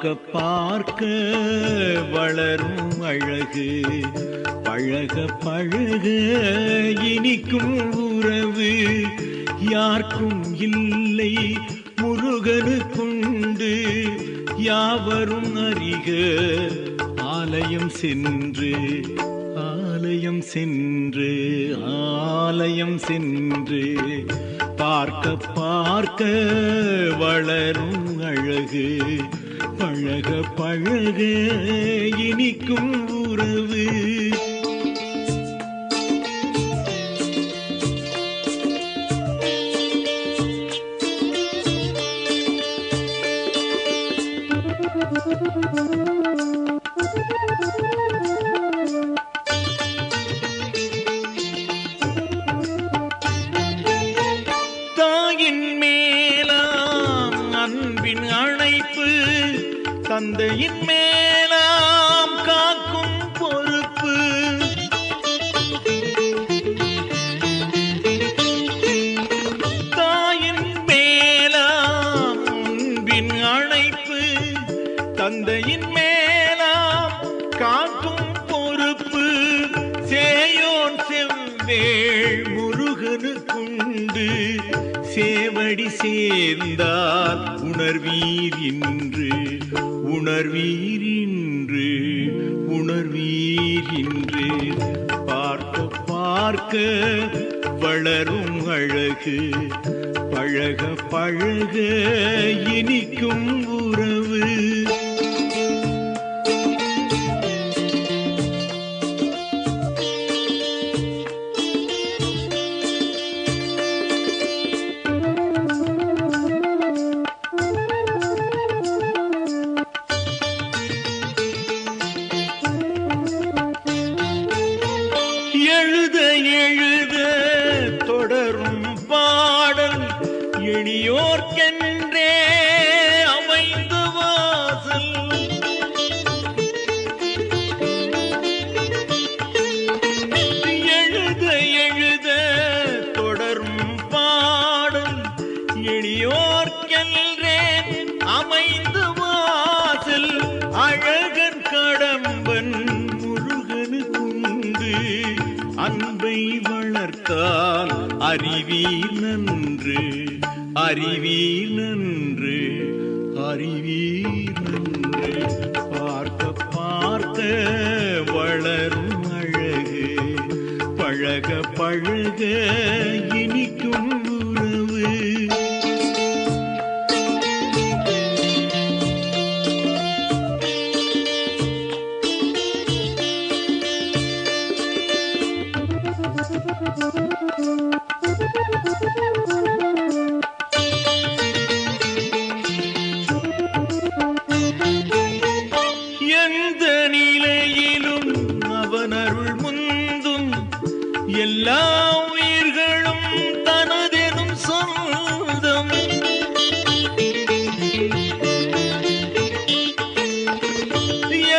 பார்க்க பார்க்க வளரும் அழகு, பழக பழக இனிக்கும் உறவு. யாருக்கும் இல்லை முருகனுக்குண்டு, யாவரும் அறிக ஆலயம் சென்று, ஆலயம் சென்று, ஆலயம் சென்று. பார்க்க பார்க்க வளரும் அழகு, பழக பழக இனிக்கும் உறவு. தாயின் மேலாம் அன்பின் அழைப்பு, தந்தையின் மேலாம் காக்கும் பொறுப்பு. தாயின் மேலாம் அன்பின் அழைப்பு, தந்தையின் மேலாம் காக்கும் பொறுப்பு. சேயோன் செவ்வேள் முருகனுக்குண்டு, சேவடி சேர்ந்தால் உணர்வீர் இன்று, உணர்வீர் இன்று, உணர்வீர் இன்று. பார்க்க பார்க்க வளரும் அழகு, பழக பழக இனிக்கும் உறவு. எழுத எழுத தொடரும் பாடல், எளியோர்க்கென்றே அமைந்த வாசல். எழுத எழுத தொடரும் பாடல், எளியோர்க்கென்றே அமைந்த வாசல். அழகன் கடம்பன் முருகனுக்குண்டு, அன்பை வளர்த்தால் அறிவீர் நன்று, அறிவீர் நன்று, அறிவீர் நன்று. பார்க்க பார்க்க வளரும் அழகு, பழக பழக இனிக்கும் உறவு. எந்த நிலையிலும் அவன் அருள் முந்தும், எல்லா உயிர்களும் தனதெனும் சொந்தம்.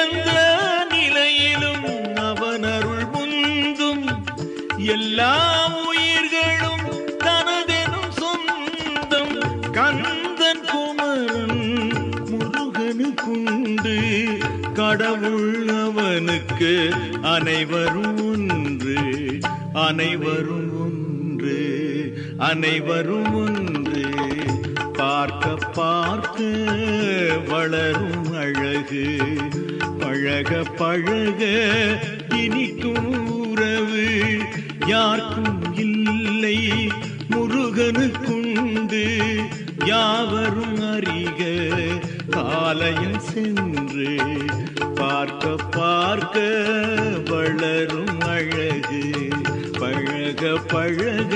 எந்த நிலையிலும் அவன் அருள் முந்தும், எல்லா உயிர்களும் தனதெனும் சொந்தம். கந்தன் குமரன் முருகனுக்குண்டு, கடவுள் அவனுக்கு அனைவரும் ஒன்று, அனைவரும் ஒன்று, அனைவரும் ஒன்று. பார்க்க பார்க்க வளரும் அழகு, பழக பழக இனிக்கும் உறவு. யாருக்கும் இல்லை முருகனுக்குண்டு, யாவரும் அறிக ஆலயம் சென்று. பார்க்க பார்க்க வளரும் அழகு, பழக பழக